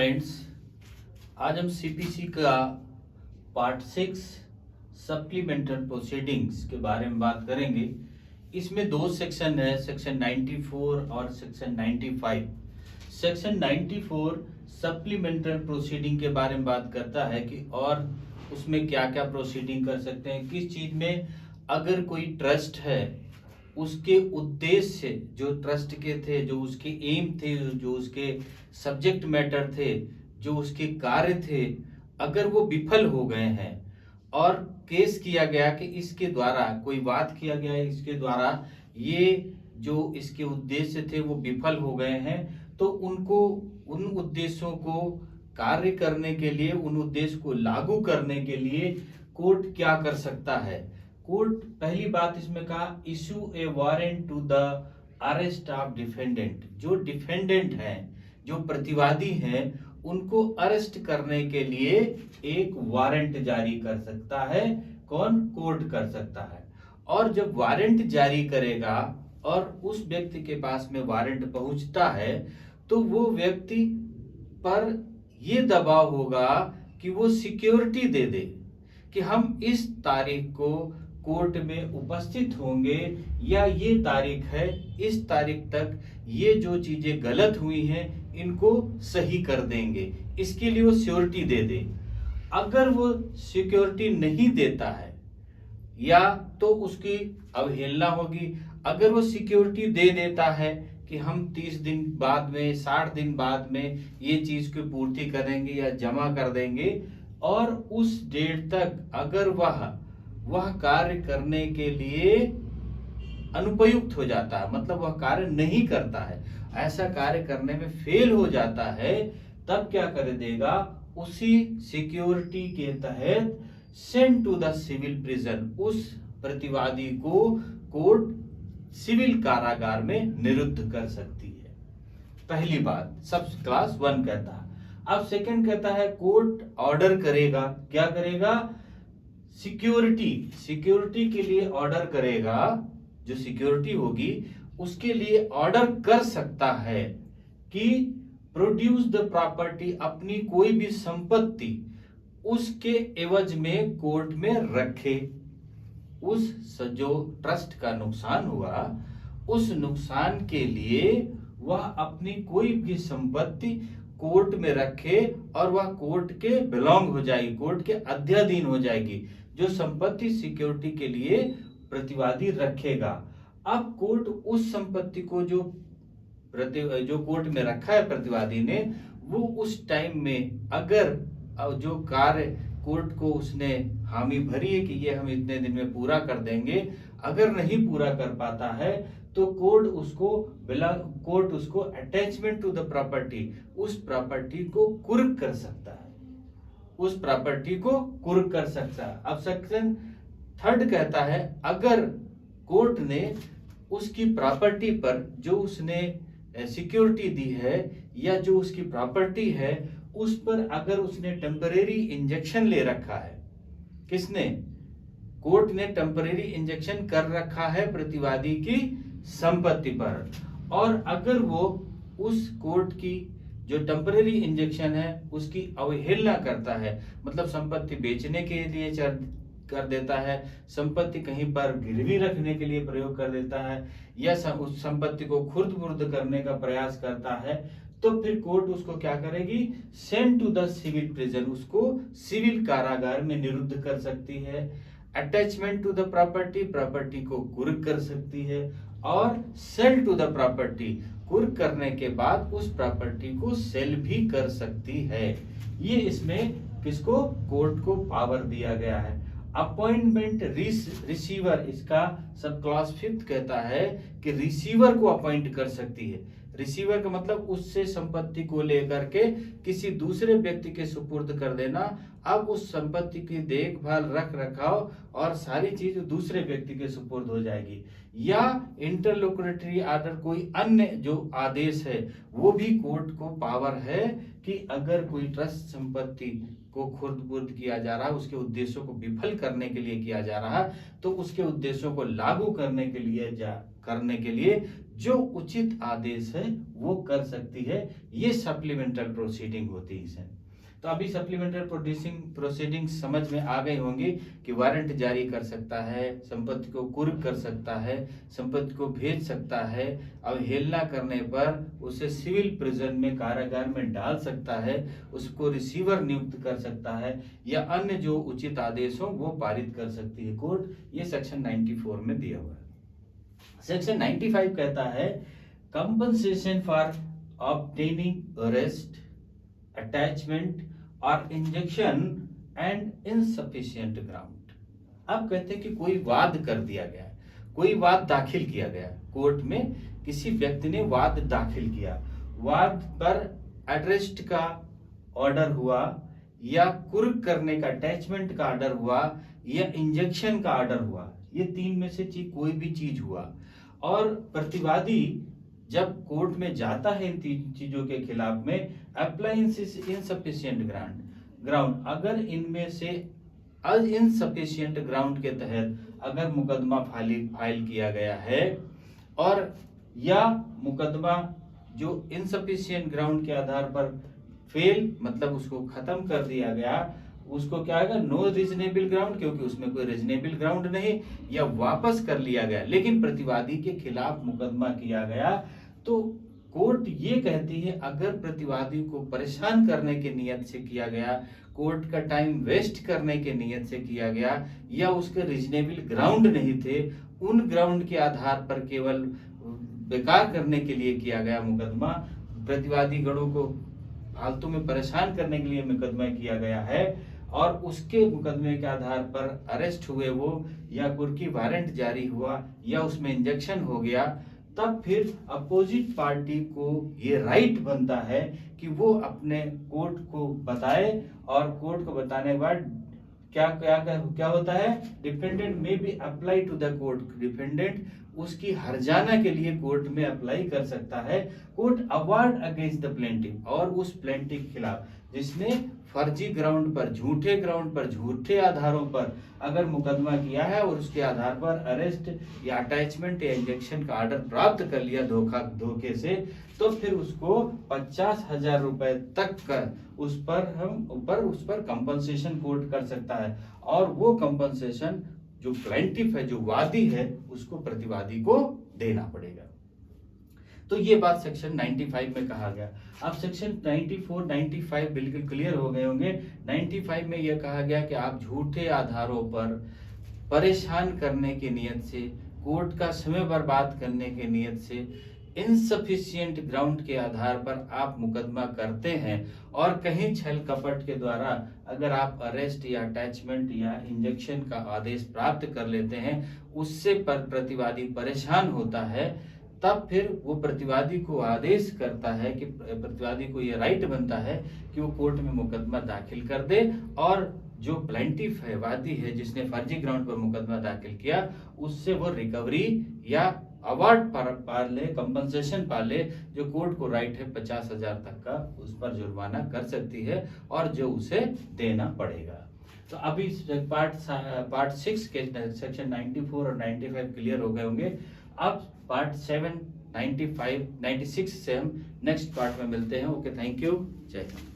Friends, आज हम CPC का पार्ट 6 सप्लीमेंटल प्रोसीडिंग्स के बारे में बात करेंगे। इसमें दो सेक्शन है, सेक्शन 94 और सेक्शन 95। सेक्शन 94 सप्लीमेंटल प्रोसीडिंग के बारे में बात करता है कि और उसमें क्या क्या प्रोसीडिंग कर सकते हैं, किस चीज में अगर कोई ट्रस्ट है उसके उद्देश्य जो ट्रस्ट के थे, जो उसके एम थे, जो उसके सब्जेक्ट मैटर थे, जो उसके कार्य थे, अगर वो विफल हो गए हैं और केस किया गया कि इसके द्वारा कोई बात किया गया है, इसके द्वारा ये जो इसके उद्देश्य थे वो विफल हो गए हैं, तो उनको उन उद्देश्यों को कार्य करने के लिए, उन उद्देश्य को लागू करने के लिए कोर्ट क्या कर सकता है। कोर्ट पहली बात इसमें कहा, issue a warrant to the arrest of defendant. जो डिफेंडेंट हैं, जो प्रतिवादी हैं, उनको अरेस्ट करने के लिए एक वारंट जारी कर सकता है। कौन? कोर्ट कर सकता है। और जब वारंट जारी करेगा और उस व्यक्ति के पास में वारंट पहुंचता है तो वो व्यक्ति पर ये दबाव होगा कि वो सिक्योरिटी दे दे कि हम इस तारीख को कोर्ट में उपस्थित होंगे, या ये तारीख है, इस तारीख तक ये जो चीजें गलत हुई हैं इनको सही कर देंगे। इसके लिए वो सिक्योरिटी दे दे। अगर वो सिक्योरिटी नहीं देता है या तो उसकी अवहेलना होगी। अगर वो सिक्योरिटी दे देता है कि हम 30 दिन बाद में, 60 दिन बाद में ये चीज की पूर्ति करेंगे या जमा कर देंगे, और उस डेट तक अगर वह कार्य करने के लिए अनुपयुक्त हो जाता है, मतलब वह कार्य नहीं करता है, ऐसा कार्य करने में फेल हो जाता है, तब क्या कर देगा, उसी सिक्योरिटी के तहत send to the civil prison, उस प्रतिवादी को कोर्ट सिविल कारागार में निरुद्ध कर सकती है। पहली बात सब क्लास 1 कहता है। अब सेकंड कहता है कोर्ट ऑर्डर करेगा। क्या करेगा? सिक्योरिटी के लिए ऑर्डर करेगा। जो सिक्योरिटी होगी उसके लिए ऑर्डर कर सकता है कि प्रोड्यूस द प्रॉपर्टी, अपनी कोई भी संपत्ति उसके एवज में कोर्ट में रखे। उस जो ट्रस्ट का नुकसान हुआ, उस नुकसान के लिए वह अपनी कोई भी संपत्ति कोर्ट में रखे और वह कोर्ट के बिलोंग हो जाएगी, कोर्ट के अध्याधीन हो जाएगी। जो संपत्ति सिक्योरिटी के लिए प्रतिवादी रखेगा। अब कोर्ट उस संपत्ति को जो कोर्ट में रखा है प्रतिवादी ने, वो उस टाइम में अगर जो कार्य कोर्ट को उसने हामी भरी है कि ये हम इतने दिन में पूरा कर देंगे, अगर नहीं पूरा कर पाता है तो कोर्ट उसको अटैचमेंट टू द प्रॉपर्टी, उस प्रॉपर्टी को कुर्क कर सकता है, उस प्रॉपर्टी को कुर्क कर सकता है। अब सेक्शन 3 कहता है, अगर कोर्ट ने उसकी प्रॉपर्टी पर जो उसने सिक्योरिटी दी है या जो उसकी प्रॉपर्टी है उस पर अगर उसने टेम्परेरी इंजेक्शन ले रखा है, किसने? कोर्ट ने टेम्परेरी इंजेक्शन कर रखा है प्रतिवादी की संपत्ति पर, और अगर वो उस कोर्ट की जो टेम्परेरी इंजेक्शन है उसकी अवहेलना करता है, मतलब संपत्ति बेचने के लिए कर देता है, संपत्ति कहीं पर गिरवी रखने के लिए प्रयोग कर देता है, या उस संपत्ति को खुर्द-बुर्द करने का प्रयास करता है, तो फिर कोर्ट उसको क्या करेगी? Send to the civil prison, उसको सिविल कारागार में निरुद्ध कर सकती है। अटैचमेंट टू द प्रॉपर्टी को कुर्क कर सकती है, और सेल टू द प्रॉपर्टी, कुर्क करने के बाद उस प्रॉपर्टी को सेल भी कर सकती है। ये इसमें किसको? कोर्ट को पावर दिया गया है। अपॉइंटमेंट रिसीवर, इसका सब क्लास 5 कहता है कि रिसीवर को अपॉइंट कर सकती है। रिसीवर का मतलब उससे संपत्ति को लेकर के किसी दूसरे व्यक्ति के सुपुर्द कर देना। अब उस संपत्ति की देखभाल, रख रखाव और सारी चीज दूसरे व्यक्ति के सुपुर्द हो जाएगी। या इंटरलोकुटरी ऑर्डर, कोई अन्य जो आदेश है, वो भी कोर्ट को पावर है कि अगर कोई ट्रस्ट संपत्ति को खुर्द बुर्द किया जा रहा है, उसके उद्देश्यों को विफल करने के लिए किया जा रहा है, तो उसके उद्देश्यों को लागू करने के लिए जो उचित आदेश है वो कर सकती है। ये सप्लीमेंटल प्रोसीडिंग होती है। तो अभी सप्लीमेंटल प्रोसीडिंग समझ में आ गई होंगी कि वारंट जारी कर सकता है, संपत्ति को कुर्क कर सकता है, संपत्ति को भेज सकता है, अवहेलना करने पर उसे सिविल प्रिजन में, कारागार में डाल सकता है, उसको रिसीवर नियुक्त कर सकता है, या अन्य जो उचित आदेश हो वो पारित कर सकती है कोर्ट। ये सेक्शन 94 में दिया हुआ है। सेक्शन 95 कहता है compensation for obtaining arrest, attachment और इंजेक्शन एंड इनसफिशिएंट ग्राउंड। अब कहते हैं कि कोई वाद कर दिया गया, कोई वाद दाखिल किया गया कोर्ट में, किसी व्यक्ति ने वाद दाखिल किया, वाद पर अरेस्ट का ऑर्डर हुआ, या कुर्क करने का, अटैचमेंट का ऑर्डर हुआ, या इंजेक्शन का ऑर्डर हुआ, ये तीन में से कोई भी चीज हुआ, और प्रतिवादी जब कोर्ट में जाता है इन तीन चीजों के खिलाफ में, अप्लाई इनसफिशिएंट ग्राउंड, अगर इनमें से इनसफिशिएंट ग्राउंड के तहत अगर मुकदमा फाइल किया गया है, और या मुकदमा जो इनसफिशिएंट ग्राउंड के आधार पर फेल, मतलब उसको खत्म कर दिया गया, उसको क्या है, नो रीजनेबल ग्राउंड, क्योंकि उसमें कोई रीजनेबल ग्राउंड नहीं, या वापस कर लिया गया लेकिन प्रतिवादी के खिलाफ मुकदमा किया गया, तो कोर्ट ये कहती है अगर प्रतिवादी को परेशान करने के नियत से किया गया, कोर्ट का टाइम वेस्ट करने के नियत से किया गया, या उसके रीजनेबल ग्राउंड नहीं थे, उन ग्राउंड के आधार पर केवल बेकार करने के लिए किया गया मुकदमा, प्रतिवादी गणों को फालतू में परेशान करने के लिए मुकदमा किया गया है, और उसके मुकदमे के आधार पर अरेस्ट हुए वो, या कुर्की वारंट जारी हुआ, या उसमें इंजेक्शन हो गया, तब फिर अपोजिट पार्टी को ये राइट बनता है कि वो अपने कोर्ट को बताए, और कोर्ट को बताने के बाद क्या होता है, डिफेंडेंट में भी apply to the court, defendant उसकी हर्जाना के लिए कोर्ट में अप्लाई कर सकता है, court award against the plaintiff, और उस प्लेंटिफ के खिलाफ जिसने फर्जी ग्राउंड पर, झूठे ग्राउंड पर, झूठे आधारों पर अगर मुकदमा किया है, और उसके आधार पर अरेस्ट या अटैचमेंट या इंजेक्शन का ऑर्डर प्राप्त कर लिया धोखे से, तो फिर उसको 50,000 रुपए तक का उस पर कंपनसेशन कोर्ट कर सकता है, और वो कंपनसेशन जो प्लेंटिफ है, जो वादी है, उसको प्रतिवादी को देना पड़ेगा। तो ये बात सेक्शन 95 में कहा गया। अब सेक्शन 94, 95 बिल्कुल क्लियर हो गए होंगे। 95 में यह कहा गया कि आप झूठे आधारों पर परेशान करने की नियत से, कोर्ट का समय बर्बाद करने की नियत से, इनसफिशिएंट ग्राउंड के आधार पर आप मुकदमा करते हैं, और कहीं छल कपट के द्वारा अगर आप अरेस्ट या अटैचमेंट या इंजेक्शन का आदेश प्राप्त कर लेते हैं, उससे पर प्रतिवादी परेशान होता है, तब फिर वो प्रतिवादी को आदेश करता है कि प्रतिवादी को ये राइट बनता है कि वो कोर्ट में मुकदमा दाखिल कर दे, और जो प्लेंटिफ है, वादी है, जिसने फर्जी ग्राउंड पर मुकदमा दाखिल किया, उससे वो रिकवरी या अवार्ड पा ले, कंपनसेशन पा ले, जो कोर्ट को राइट है 50,000 तक का उस पर जुर्माना कर सकती है, और जो उसे देना पड़ेगा। तो अभी पार्ट 6 के सेक्शन 94 और 95 क्लियर हो गए होंगे। अब पार्ट 7, 95, 96 से हम नेक्स्ट पार्ट में मिलते हैं। ओके, थैंक यू, जय हिंद।